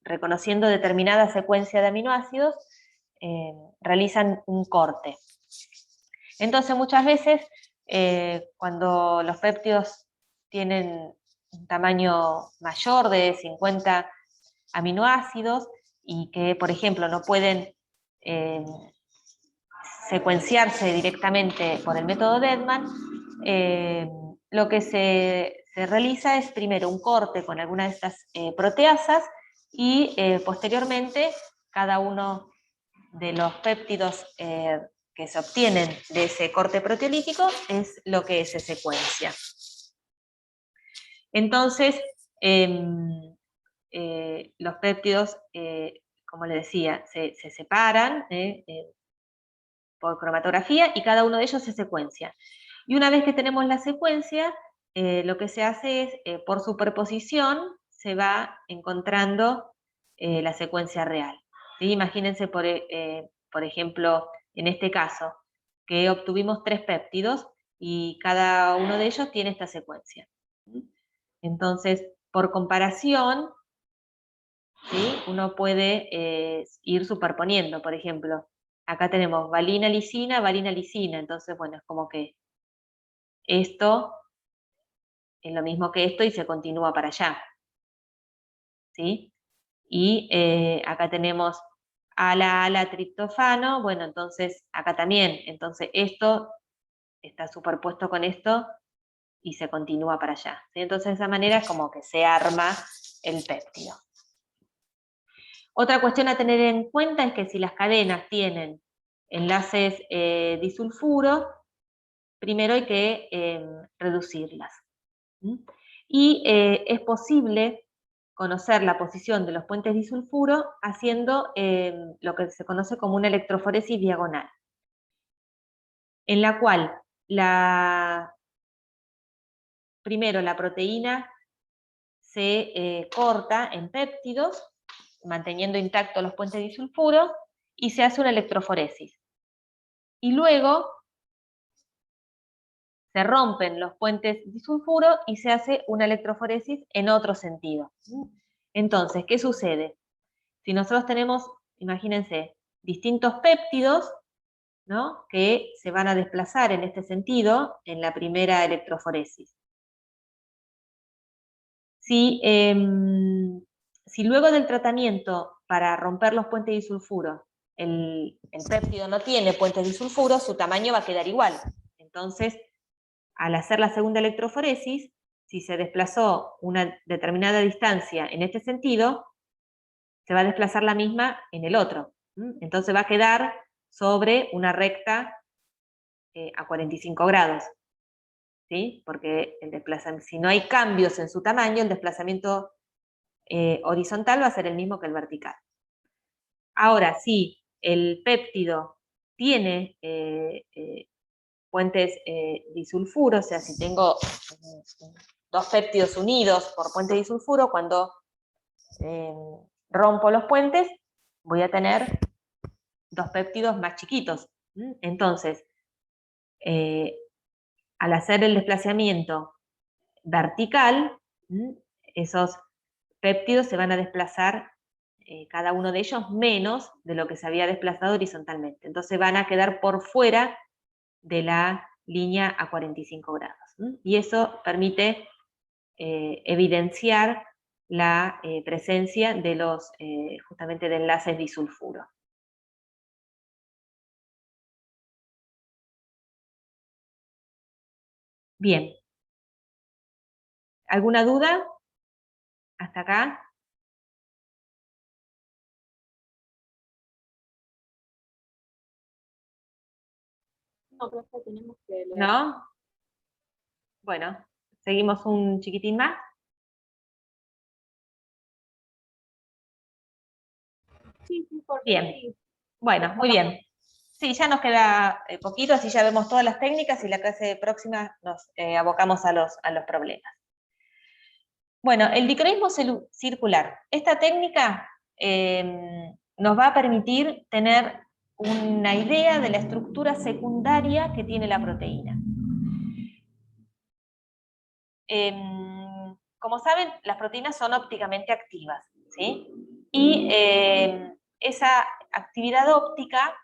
reconociendo determinada secuencia de aminoácidos, realizan un corte. Entonces, muchas veces, cuando los péptidos tienen un tamaño mayor de 50 aminoácidos y que, por ejemplo, no pueden secuenciarse directamente por el método Deadman, lo que se realiza es primero un corte con alguna de estas proteasas, y posteriormente cada uno de los péptidos que se obtienen de ese corte proteolítico es lo que se secuencia. Entonces, los péptidos, como les decía, se separan por cromatografía, y cada uno de ellos se secuencia. Y una vez que tenemos la secuencia, lo que se hace es, por superposición, se va encontrando la secuencia real. ¿Sí? Imagínense, por ejemplo, en este caso, que obtuvimos 3 péptidos y cada uno de ellos tiene esta secuencia. Entonces, por comparación, ¿sí? Uno puede ir superponiendo. Por ejemplo, acá tenemos valina, lisina, entonces, bueno, es como que esto es lo mismo que esto y se continúa para allá, ¿sí? Y acá tenemos ala, triptofano, bueno, entonces acá también, entonces esto está superpuesto con esto y se continúa para allá, ¿sí? Entonces de esa manera es como que se arma el péptido. Otra cuestión a tener en cuenta es que si las cadenas tienen enlaces disulfuro, primero hay que reducirlas. Y es posible conocer la posición de los puentes disulfuro haciendo lo que se conoce como una electroforesis diagonal, en la cual primero la proteína se corta en péptidos, manteniendo intactos los puentes disulfuro, y se hace una electroforesis. Y luego se rompen los puentes disulfuro y se hace una electroforesis en otro sentido. Entonces, ¿qué sucede? Si nosotros tenemos, imagínense, distintos péptidos, ¿no?, que se van a desplazar en este sentido en la primera electroforesis. Si luego del tratamiento para romper los puentes disulfuro el péptido no tiene puentes disulfuro, su tamaño va a quedar igual. Entonces, al hacer la segunda electroforesis, si se desplazó una determinada distancia en este sentido, se va a desplazar la misma en el otro. Entonces va a quedar sobre una recta a 45 grados. ¿Sí? Porque si no hay cambios en su tamaño, el desplazamiento horizontal va a ser el mismo que el vertical. Ahora, si el péptido tiene puentes disulfuro, o sea, si tengo dos péptidos unidos por puente disulfuro, cuando rompo los puentes, voy a tener dos péptidos más chiquitos. Entonces, al hacer el desplazamiento vertical, esos péptidos se van a desplazar, cada uno de ellos, menos de lo que se había desplazado horizontalmente. Entonces van a quedar por fuera de la línea a 45 grados. Y eso permite evidenciar la presencia de los, justamente, de enlaces disulfuro. Bien. ¿Alguna duda? ¿Hasta acá? No, profe, tenemos que leer. ¿No? Bueno, seguimos un chiquitín más. Sí, por Bien. ahí. Bueno, muy bien. Sí, ya nos queda poquito, así ya vemos todas las técnicas y la clase próxima nos abocamos a los problemas. Bueno, el dicroísmo circular. Esta técnica nos va a permitir tener una idea de la estructura secundaria que tiene la proteína. Como saben, las proteínas son ópticamente activas, ¿sí? Y esa actividad óptica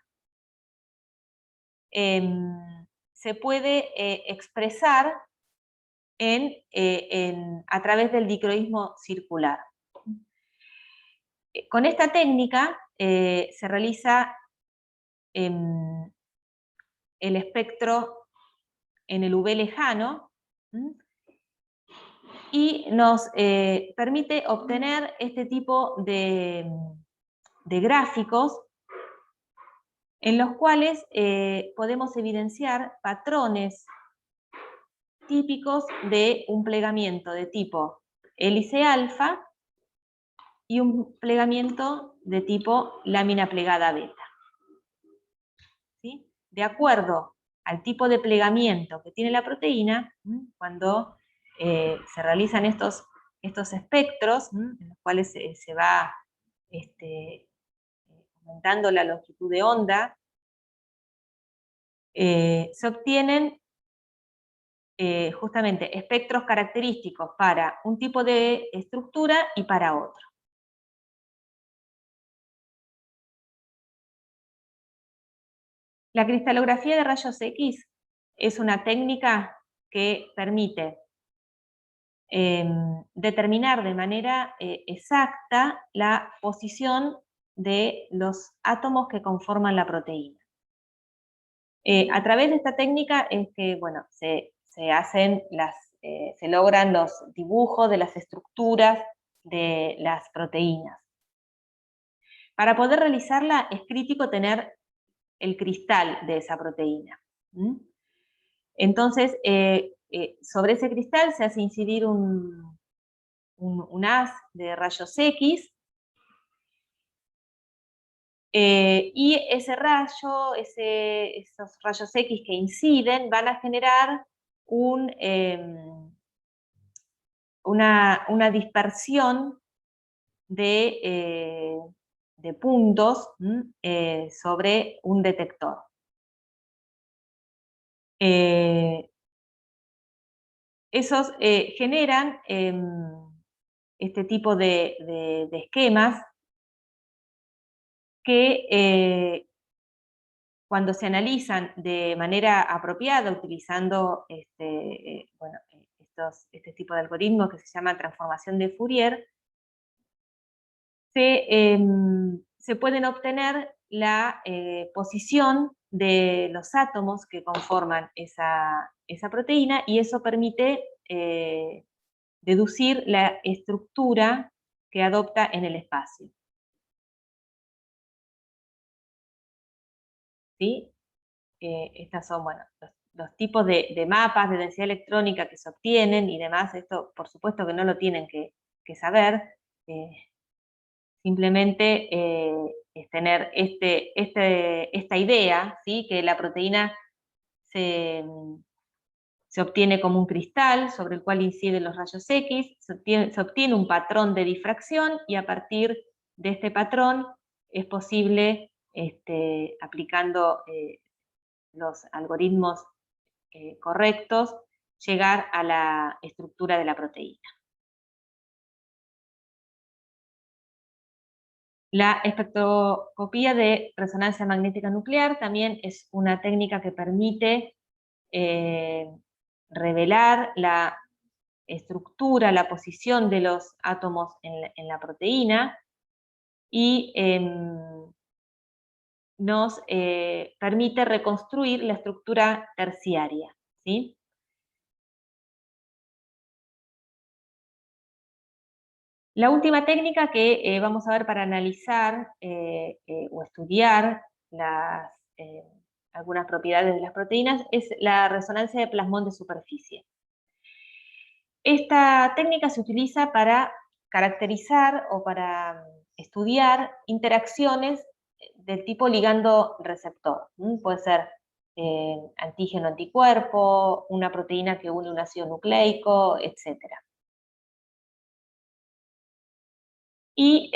se puede expresar a través del dicroísmo circular. Con esta técnica se realiza el espectro en el UV lejano, y nos permite obtener este tipo de gráficos en los cuales podemos evidenciar patrones típicos de un plegamiento de tipo hélice alfa y un plegamiento de tipo lámina plegada beta. ¿Sí? De acuerdo al tipo de plegamiento que tiene la proteína, cuando se realizan estos espectros, en los cuales se va aumentando la longitud de onda, se obtienen justamente espectros característicos para un tipo de estructura y para otro. La cristalografía de rayos X es una técnica que permite determinar de manera exacta la posición de los átomos que conforman la proteína. A través de esta técnica es que, bueno, se logran los dibujos de las estructuras de las proteínas. Para poder realizarla es crítico tener el cristal de esa proteína. Entonces, sobre ese cristal se hace incidir un un haz de rayos X, y ese rayo, esos rayos X que inciden van a generar una dispersión de puntos sobre un detector. Esos generan este tipo de esquemas que cuando se analizan de manera apropiada, utilizando este tipo de algoritmos que se llama transformación de Fourier, se pueden obtener la posición de los átomos que conforman esa proteína, y eso permite deducir la estructura que adopta en el espacio. ¿Sí? Estas son, bueno, los tipos de mapas de densidad electrónica que se obtienen y demás. Esto, por supuesto, que no lo tienen que saber. Simplemente es tener esta idea, ¿sí? Que la proteína se obtiene como un cristal sobre el cual inciden los rayos X, se obtiene un patrón de difracción, y a partir de este patrón es posible, aplicando los algoritmos correctos, llegar a la estructura de la proteína. La espectroscopía de resonancia magnética nuclear también es una técnica que permite revelar la estructura, la posición de los átomos en la proteína, y nos permite reconstruir la estructura terciaria, ¿sí? La última técnica que vamos a ver para analizar o estudiar algunas propiedades de las proteínas es la resonancia de plasmón de superficie. Esta técnica se utiliza para caracterizar o para estudiar interacciones del tipo ligando-receptor. Puede ser antígeno-anticuerpo, una proteína que une un ácido nucleico, etc. Y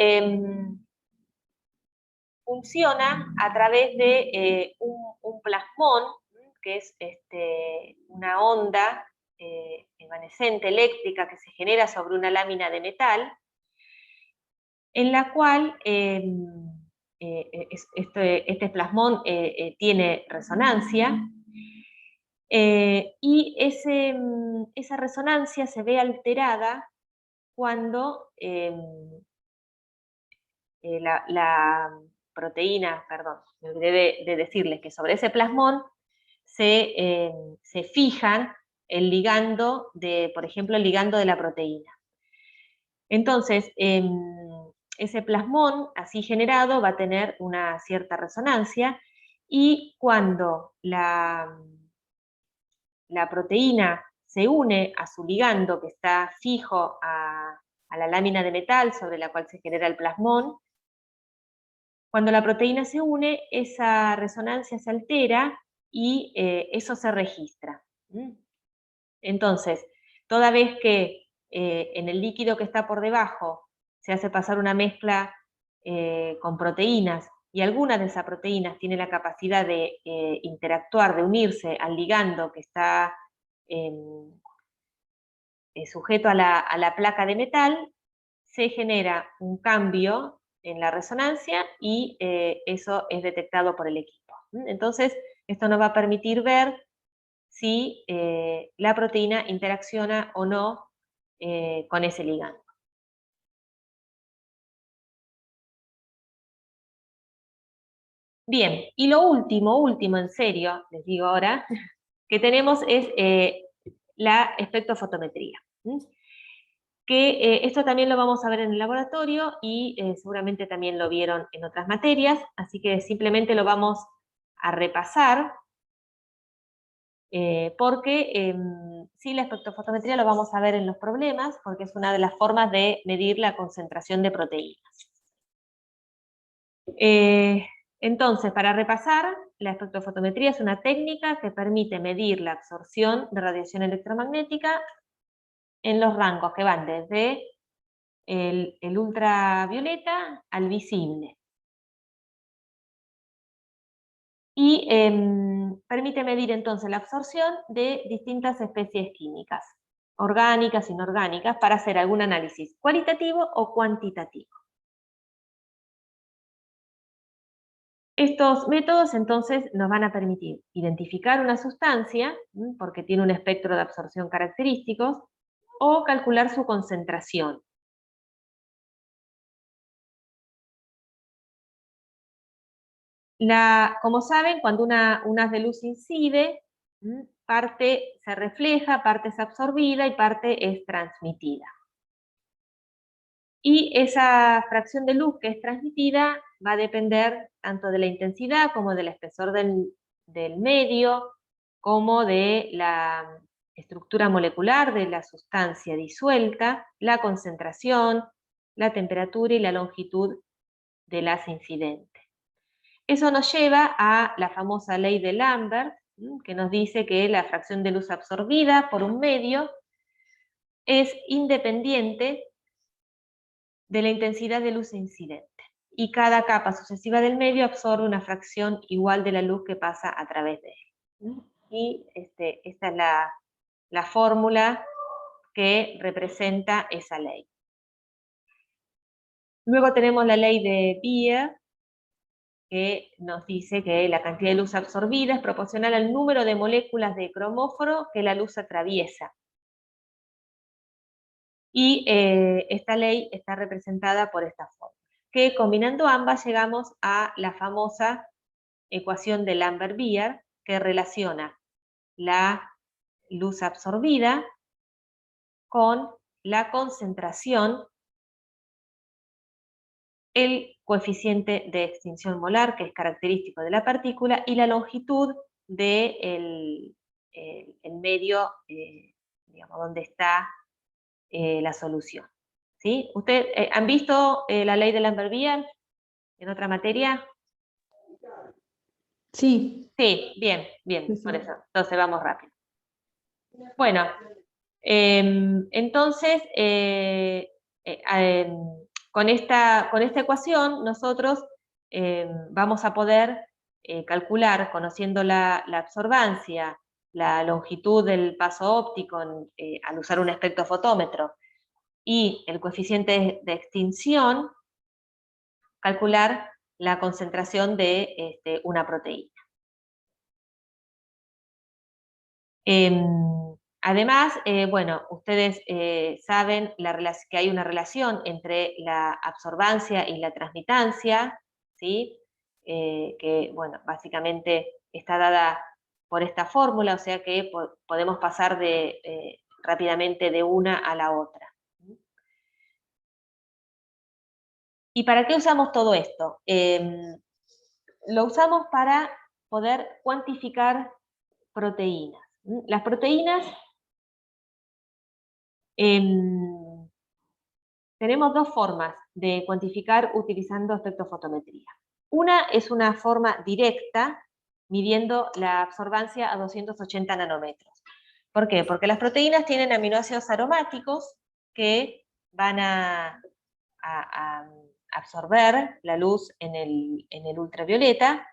funciona a través de un plasmón, que es una onda evanescente eléctrica que se genera sobre una lámina de metal, en la cual este plasmón tiene resonancia, y esa resonancia se ve alterada cuando la proteína, perdón, me olvidé de decirles que sobre ese plasmón se fijan el ligando por ejemplo, el ligando de la proteína. Entonces, ese plasmón así generado va a tener una cierta resonancia, y cuando la proteína se une a su ligando, que está fijo a la lámina de metal sobre la cual se genera el plasmón, cuando la proteína se une, esa resonancia se altera y eso se registra. Entonces, toda vez que en el líquido que está por debajo se hace pasar una mezcla con proteínas, y alguna de esas proteínas tiene la capacidad de interactuar, de unirse al ligando que está sujeto a la placa de metal, se genera un cambio en la resonancia, y eso es detectado por el equipo. Entonces, esto nos va a permitir ver si la proteína interacciona o no con ese ligando. Bien, y lo último en serio, les digo ahora, que tenemos es la espectrofotometría. Que esto también lo vamos a ver en el laboratorio, y seguramente también lo vieron en otras materias, así que simplemente lo vamos a repasar, porque sí, la espectrofotometría lo vamos a ver en los problemas, porque es una de las formas de medir la concentración de proteínas. Entonces, para repasar, la espectrofotometría es una técnica que permite medir la absorción de radiación electromagnética en los rangos que van desde el ultravioleta al visible. Y permite medir entonces la absorción de distintas especies químicas, orgánicas, inorgánicas, para hacer algún análisis cualitativo o cuantitativo. Estos métodos entonces nos van a permitir identificar una sustancia, porque tiene un espectro de absorción característicos, o calcular su concentración. Como saben, cuando un haz de luz incide, parte se refleja, parte es absorbida y parte es transmitida. Y esa fracción de luz que es transmitida va a depender tanto de la intensidad como del espesor del medio, como de la estructura molecular de la sustancia disuelta, la concentración, la temperatura y la longitud del haz incidente. Eso nos lleva a la famosa ley de Lambert, que nos dice que la fracción de luz absorbida por un medio es independiente de la intensidad de luz incidente. Y cada capa sucesiva del medio absorbe una fracción igual de la luz que pasa a través de él. Y esta es la fórmula que representa esa ley. Luego tenemos la ley de Beer, que nos dice que la cantidad de luz absorbida es proporcional al número de moléculas de cromóforo que la luz atraviesa. Y esta ley está representada por esta fórmula, que combinando ambas llegamos a la famosa ecuación de Lambert-Beer, que relaciona la luz absorbida con la concentración, el coeficiente de extinción molar, que es característico de la partícula, y la longitud del el medio, digamos, donde está la solución. ¿Sí? ¿Ustedes han visto la ley de Lambert-Beer en otra materia? Sí. Sí, bien, bien, Sí. por eso. Entonces vamos rápido. Bueno, entonces, con esta ecuación nosotros vamos a poder calcular, conociendo la absorbancia, la longitud del paso óptico al usar un espectrofotómetro y el coeficiente de extinción, calcular la concentración de una proteína. Además, bueno, ustedes saben que hay una relación entre la absorbancia y la transmitancia, ¿sí? Que, bueno, básicamente está dada por esta fórmula, o sea que podemos pasar rápidamente de una a la otra. ¿Y para qué usamos todo esto? Lo usamos para poder cuantificar proteínas. Las proteínas, tenemos dos formas de cuantificar utilizando espectrofotometría. Una es una forma directa, midiendo la absorbancia a 280 nanómetros. ¿Por qué? Porque las proteínas tienen aminoácidos aromáticos que van a absorber la luz en el ultravioleta,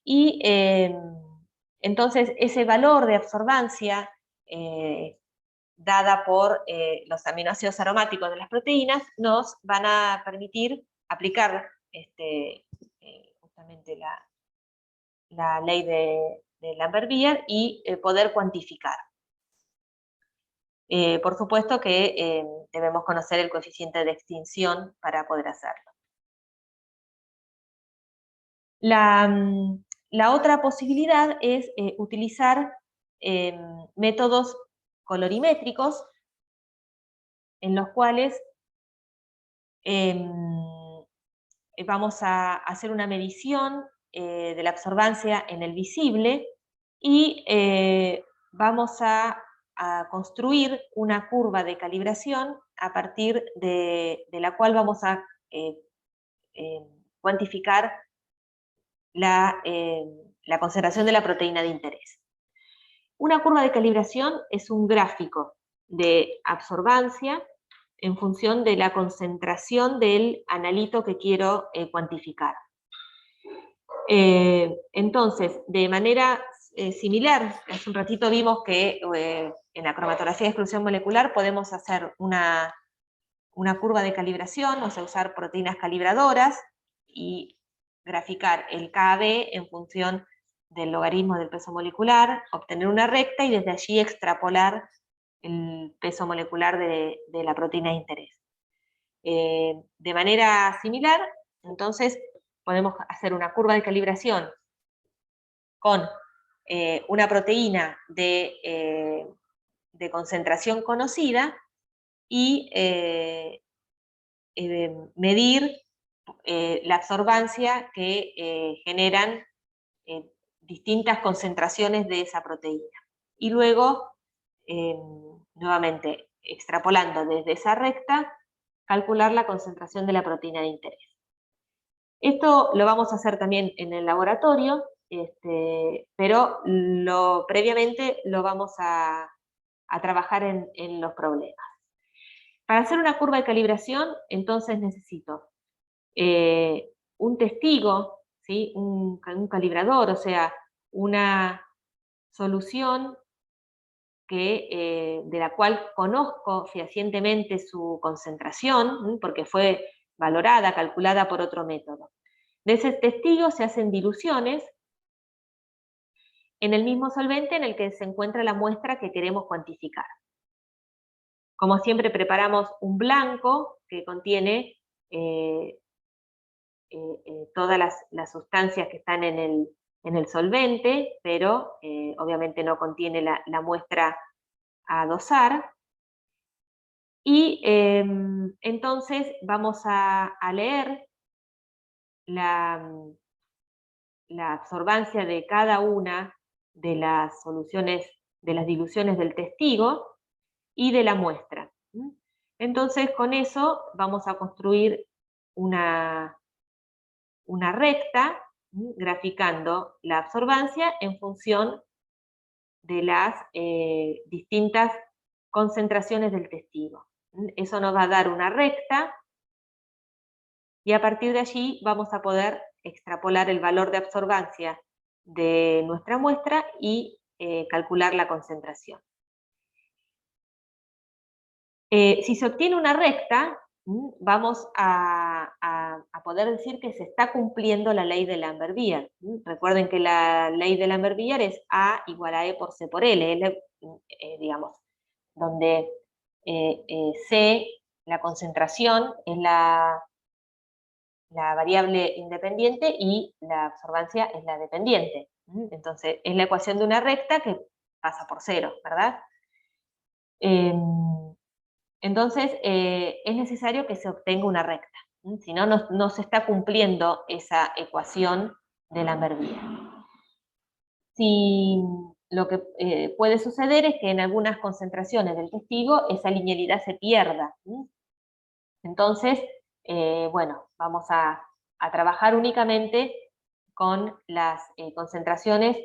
y entonces ese valor de absorbancia dada por los aminoácidos aromáticos de las proteínas nos van a permitir aplicar justamente la ley de Lambert-Beer y poder cuantificar. Por supuesto que debemos conocer el coeficiente de extinción para poder hacerlo. La otra posibilidad es utilizar métodos colorimétricos, en los cuales vamos a hacer una medición de la absorbancia en el visible y vamos a a construir una curva de calibración a partir de la cual vamos a cuantificar la concentración de la proteína de interés. Una curva de calibración es un gráfico de absorbancia en función de la concentración del analito que quiero cuantificar. Entonces, de manera similar, hace un ratito vimos que en la cromatografía de exclusión molecular podemos hacer una curva de calibración, o sea, usar proteínas calibradoras y graficar el KAB en función del logaritmo del peso molecular, obtener una recta y desde allí extrapolar el peso molecular de la proteína de interés. De manera similar, entonces, podemos hacer una curva de calibración con una proteína de concentración conocida y medir la absorbancia que generan distintas concentraciones de esa proteína. Y luego, nuevamente, extrapolando desde esa recta, calcular la concentración de la proteína de interés. Esto lo vamos a hacer también en el laboratorio, pero previamente lo vamos a trabajar en los problemas. Para hacer una curva de calibración, entonces necesito un testigo, ¿sí? un calibrador, o sea, una solución de la cual conozco fehacientemente su concentración, porque fue valorada, calculada por otro método. De ese testigo se hacen diluciones en el mismo solvente en el que se encuentra la muestra que queremos cuantificar. Como siempre, preparamos un blanco que contiene todas las sustancias que están en el solvente, pero obviamente no contiene la muestra a dosar. Y entonces vamos a leer la absorbancia de cada una de las soluciones, de las diluciones del testigo y de la muestra. Entonces, con eso vamos a construir una recta, graficando la absorbancia en función de las distintas concentraciones del testigo. Eso nos va a dar una recta y a partir de allí vamos a poder extrapolar el valor de absorbancia de nuestra muestra y calcular la concentración. Si se obtiene una recta, vamos a poder decir que se está cumpliendo la ley de Lambert-Beer. Recuerden que la ley de Lambert-Beer es A igual a E por C por L, digamos, donde C, la concentración, es la variable independiente y la absorbancia es la dependiente. Entonces, es la ecuación de una recta que pasa por cero, ¿verdad? Entonces, es necesario que se obtenga una recta, si no, no se está cumpliendo esa ecuación de Lambert-Beer. Si lo que puede suceder es que en algunas concentraciones del testigo esa linealidad se pierda. Entonces, bueno, vamos a trabajar únicamente con las concentraciones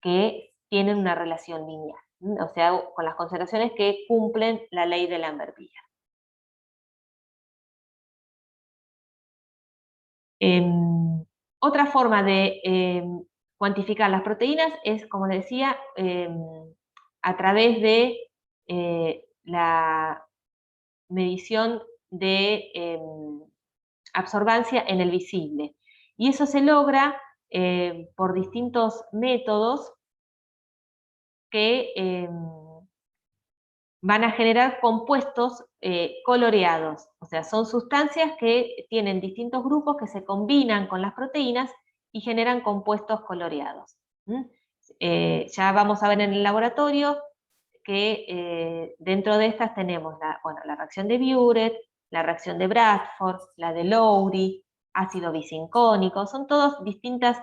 que tienen una relación lineal. O sea, con las concentraciones que cumplen la ley de Lambert-Beer. Otra forma de cuantificar las proteínas es, como les decía, a través de la medición de absorbancia en el visible. Y eso se logra por distintos métodos que van a generar compuestos coloreados. O sea, son sustancias que tienen distintos grupos que se combinan con las proteínas y generan compuestos coloreados. Ya vamos a ver en el laboratorio que dentro de estas tenemos la reacción de Biuret, la reacción de Bradford, la de Lowry, ácido bisincónico, son todas distintas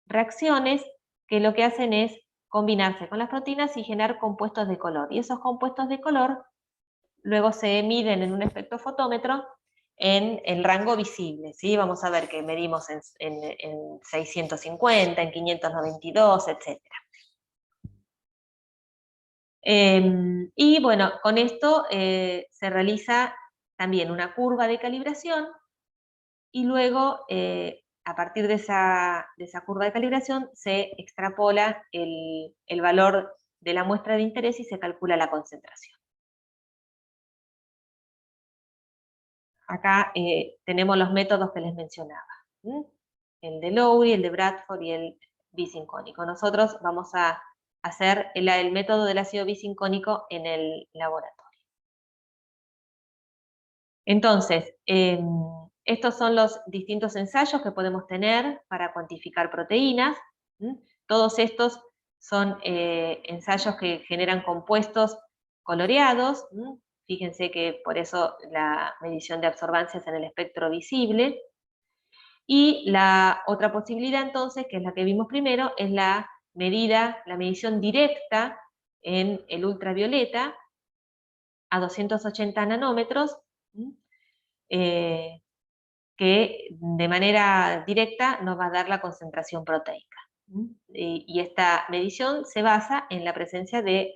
reacciones que lo que hacen es combinarse con las proteínas y generar compuestos de color. Y esos compuestos de color luego se miden en un espectrofotómetro en el rango visible, ¿sí? Vamos a ver que medimos en 650, en 592, etc. Y bueno, con esto se realiza también una curva de calibración y luego, a partir de esa curva de calibración, se extrapola el valor de la muestra de interés y se calcula la concentración. Acá tenemos los métodos que les mencionaba, ¿sí? El de Lowry, el de Bradford y el bisincónico. Nosotros vamos a hacer el método del ácido bisincónico en el laboratorio. Entonces, estos son los distintos ensayos que podemos tener para cuantificar proteínas. Todos estos son ensayos que generan compuestos coloreados. Fíjense que por eso la medición de absorbancia es en el espectro visible. Y la otra posibilidad entonces, que es la que vimos primero, es la medición directa en el ultravioleta a 280 nanómetros, que de manera directa nos va a dar la concentración proteica. Y esta medición se basa en la presencia de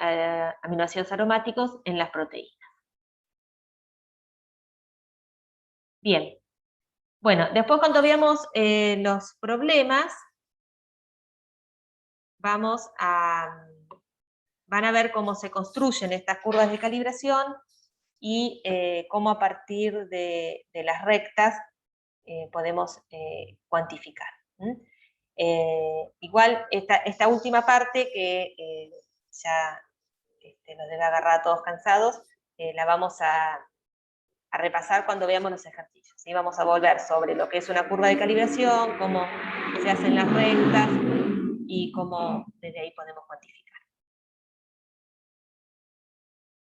aminoácidos aromáticos en las proteínas. Bien. Bueno, después cuando veamos los problemas, van a ver cómo se construyen estas curvas de calibración y cómo a partir de las rectas podemos cuantificar. Igual esta última parte que ya nos debe agarrar a todos cansados, la vamos a repasar cuando veamos los ejercicios. ¿Sí? Vamos a volver sobre lo que es una curva de calibración, cómo se hacen las rectas y cómo desde ahí podemos cuantificar.